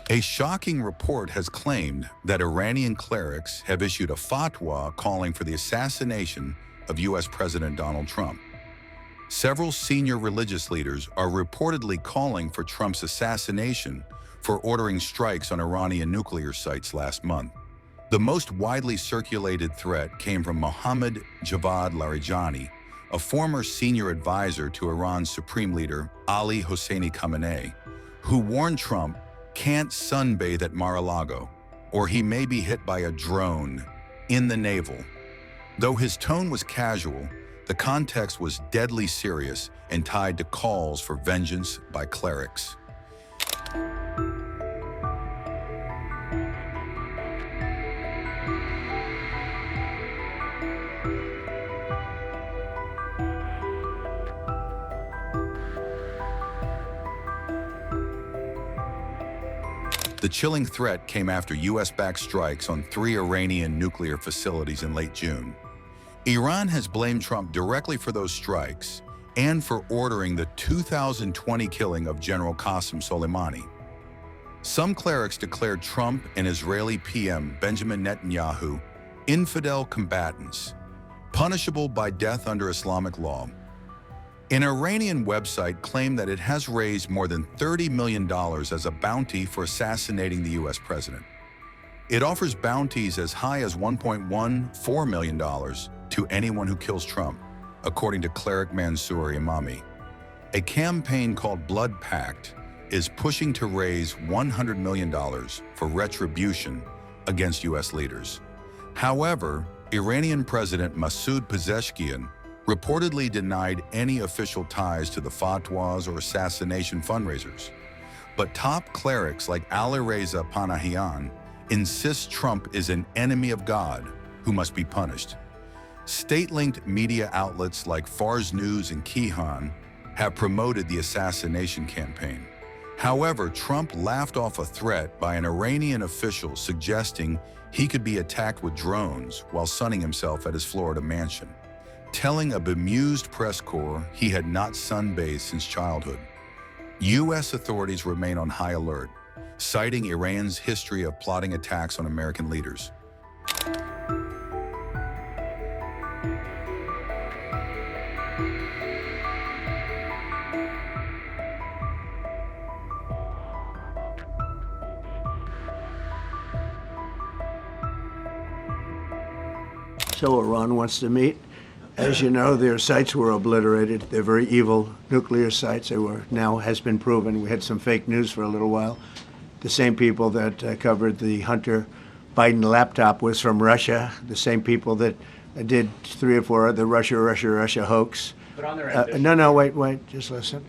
A shocking report has claimed that Iranian clerics have issued a fatwa calling for the assassination of U.S. President Donald Trump. Several senior religious leaders are reportedly calling for Trump's assassination for ordering strikes on Iranian nuclear sites last month. The most widely circulated threat came from Mohammad Javad Larijani, a former senior advisor to Iran's supreme leader Ali Hosseini Khamenei, who warned Trump can't sunbathe at Mar-a-Lago, or he may be hit by a drone in the navel. Though his tone was casual, the context was deadly serious and tied to calls for vengeance by clerics. The chilling threat came after U.S.-backed strikes on 3 Iranian nuclear facilities in late June. Iran has blamed Trump directly for those strikes and for ordering the 2020 killing of General Qassem Soleimani. Some clerics declared Trump and Israeli PM Benjamin Netanyahu infidel combatants, punishable by death under Islamic law. An Iranian website claimed that it has raised more than $30 million as a bounty for assassinating the U.S. president. It offers bounties as high as $1.14 million to anyone who kills Trump, according to cleric Mansour Imami. A campaign called Blood Pact is pushing to raise $100 million for retribution against U.S. leaders. However, Iranian President Masoud Pezeshkian reportedly denied any official ties to the fatwas or assassination fundraisers. But top clerics like Alireza Panahian insist Trump is an enemy of God who must be punished. State-linked media outlets like Fars News and Kihan have promoted the assassination campaign. However, Trump laughed off a threat by an Iranian official suggesting he could be attacked with drones while sunning himself at his Florida mansion, telling a bemused press corps he had not sunbathed since childhood. U.S. authorities remain on high alert, citing Iran's history of plotting attacks on American leaders. So Iran wants to meet. As you know, their sites were obliterated. They're very evil nuclear sites. They were, now has been proven. We had some fake news for a little while. The same people that covered the Hunter Biden laptop was from Russia. The same people that did 3 or 4 other Russia hoax. But on their ambition. No, wait, just listen.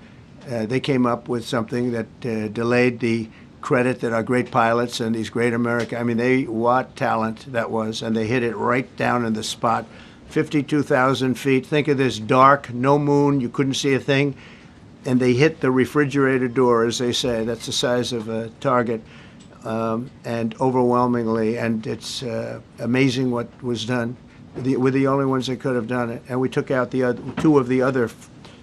They came up with something that delayed the credit that our great pilots and these great what talent that was, and they hit it right down in the spot. 52,000 feet. Think of this dark, no moon, you couldn't see a thing. And they hit the refrigerator door, as they say. That's the size of a target, and overwhelmingly. And it's amazing what was done. We're the only ones that could have done it. And we took out the 2 of the other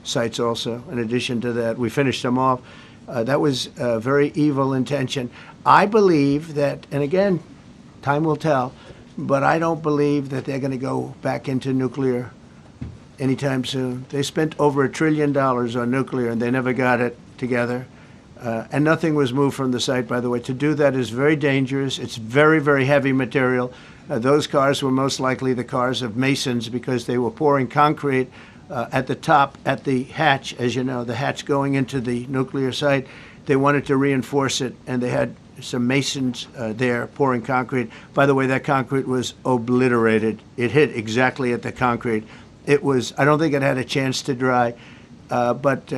sites also, in addition to that. We finished them off. That was a very evil intention. I believe that, and again, time will tell, but I don't believe that they're going to go back into nuclear anytime soon. They spent over $1 trillion on nuclear, and they never got it together. And nothing was moved from the site, by the way. To do that is very dangerous. It's very, very heavy material. Those cars were most likely the cars of masons because they were pouring concrete at the top, at the hatch, as you know, the hatch going into the nuclear site. They wanted to reinforce it, and they had some masons there pouring concrete. By the way, that concrete was obliterated. It hit exactly at the concrete. It was, I don't think it had a chance to dry, but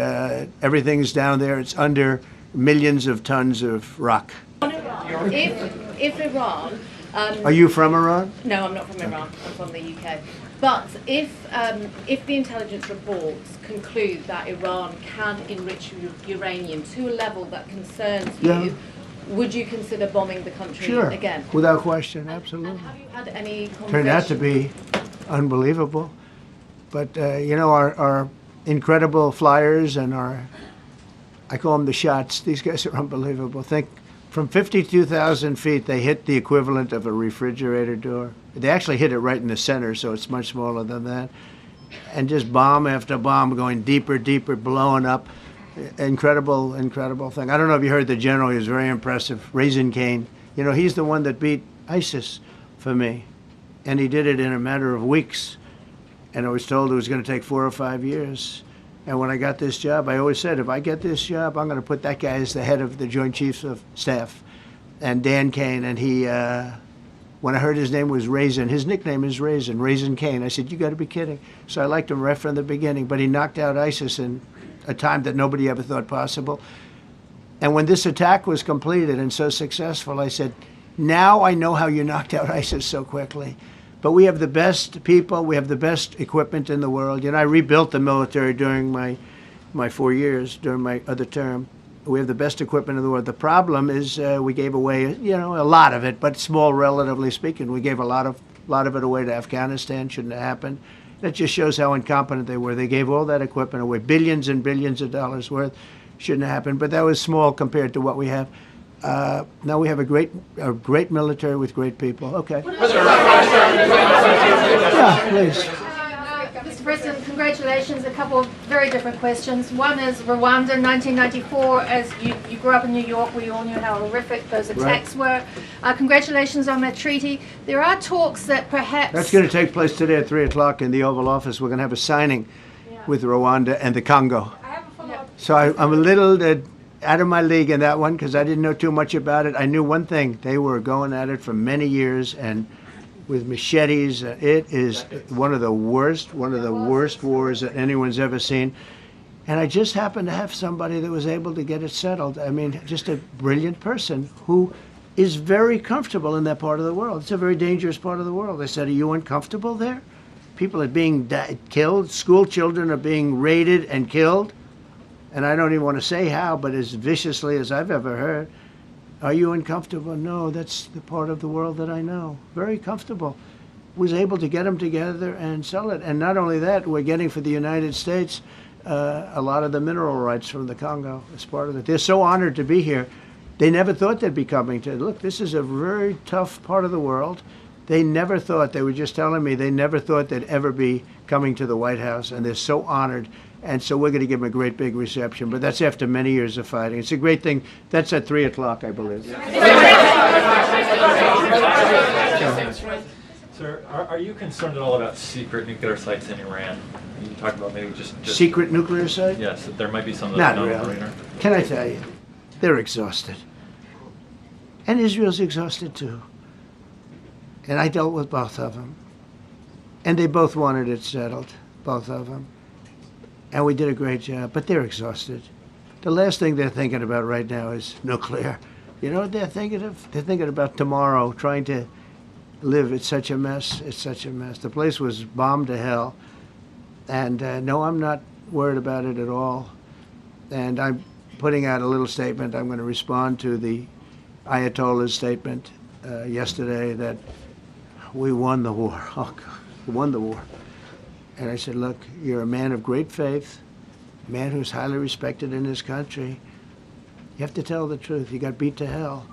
everything's down there. It's under millions of tons of rock. If Iran... Are you from Iran? No, I'm not from Iran. I'm from the UK. But if the intelligence reports conclude that Iran can enrich uranium to a level that concerns you, would you consider bombing the country again? Sure, without question, absolutely. And have you had any conversations? Turned out to be unbelievable. But, our incredible flyers and I call them the shots, these guys are unbelievable. Think From 52,000 feet, they hit the equivalent of a refrigerator door. They actually hit it right in the center, so it's much smaller than that. And just bomb after bomb going deeper, deeper, blowing up. Incredible, incredible thing. I don't know if you heard the general. He was very impressive. Raisin Cane. You know, he's the one that beat ISIS for me. And he did it in a matter of weeks. And I was told it was going to take 4 or 5 years. And when I got this job, I always said, if I get this job, I'm going to put that guy as the head of the Joint Chiefs of Staff. And Dan Kane, and he, when I heard his name was Raisin, his nickname is Raisin, Raisin Kane. I said, you got to be kidding. So I liked him right from the beginning. But he knocked out ISIS in a time that nobody ever thought possible. And when this attack was completed and so successful, I said, now I know how you knocked out ISIS so quickly. But we have the best people, we have the best equipment in the world. You know, I rebuilt the military during my 4 years, during my other term. We have the best equipment in the world. The problem is we gave away, you know, a lot of it, but small, relatively speaking. We gave a lot of it away to Afghanistan. Shouldn't have happened. That just shows how incompetent they were. They gave all that equipment away, billions and billions of dollars worth. Shouldn't have happened, but that was small compared to what we have. Now we have a great military with great people. Okay. Yeah, please. Mr. President, congratulations. A couple of very different questions. One is Rwanda, 1994. As you grew up in New York, we all knew how horrific those attacks were. Congratulations on that treaty. There are talks that perhaps... That's going to take place today at 3 o'clock in the Oval Office. We're going to have a signing with Rwanda and the Congo. So I'm a little out of my league in that one because I didn't know too much about it. I knew one thing. They were going at it for many years and with machetes. It is one of the worst wars that anyone's ever seen. And I just happened to have somebody that was able to get it settled. I mean, just a brilliant person who is very comfortable in that part of the world. It's a very dangerous part of the world. I said, are you uncomfortable there? People are being killed. School children are being raided and killed. And I don't even want to say how, but as viciously as I've ever heard. Are you uncomfortable? No, that's the part of the world that I know. Very comfortable. Was able to get them together and sell it. And not only that, we're getting for the United States a lot of the mineral rights from the Congo as part of it. They're so honored to be here. They never thought they'd be coming to, look, this is a very tough part of the world. They never thought, they were just telling me, they never thought they'd ever be coming to the White House, and they're so honored. And so we're going to give them a great big reception. But that's after many years of fighting. It's a great thing. That's at 3 o'clock, I believe. Sir, are you concerned at all about secret nuclear sites in Iran? You talk about maybe just secret nuclear site? Yes, there might be some that Not are really. radar. Can I tell you? They're exhausted. And Israel's exhausted too. And I dealt with both of them. And they both wanted it settled, both of them. And we did a great job, but they're exhausted. The last thing they're thinking about right now is nuclear. You know what they're thinking of? They're thinking about tomorrow, trying to live. It's such a mess. It's such a mess. The place was bombed to hell. And no, I'm not worried about it at all. And I'm putting out a little statement. I'm going to respond to the Ayatollah's statement yesterday that we won the war. Oh, God, we won the war. And I said, look, you're a man of great faith, a man who's highly respected in this country. You have to tell the truth. You got beat to hell.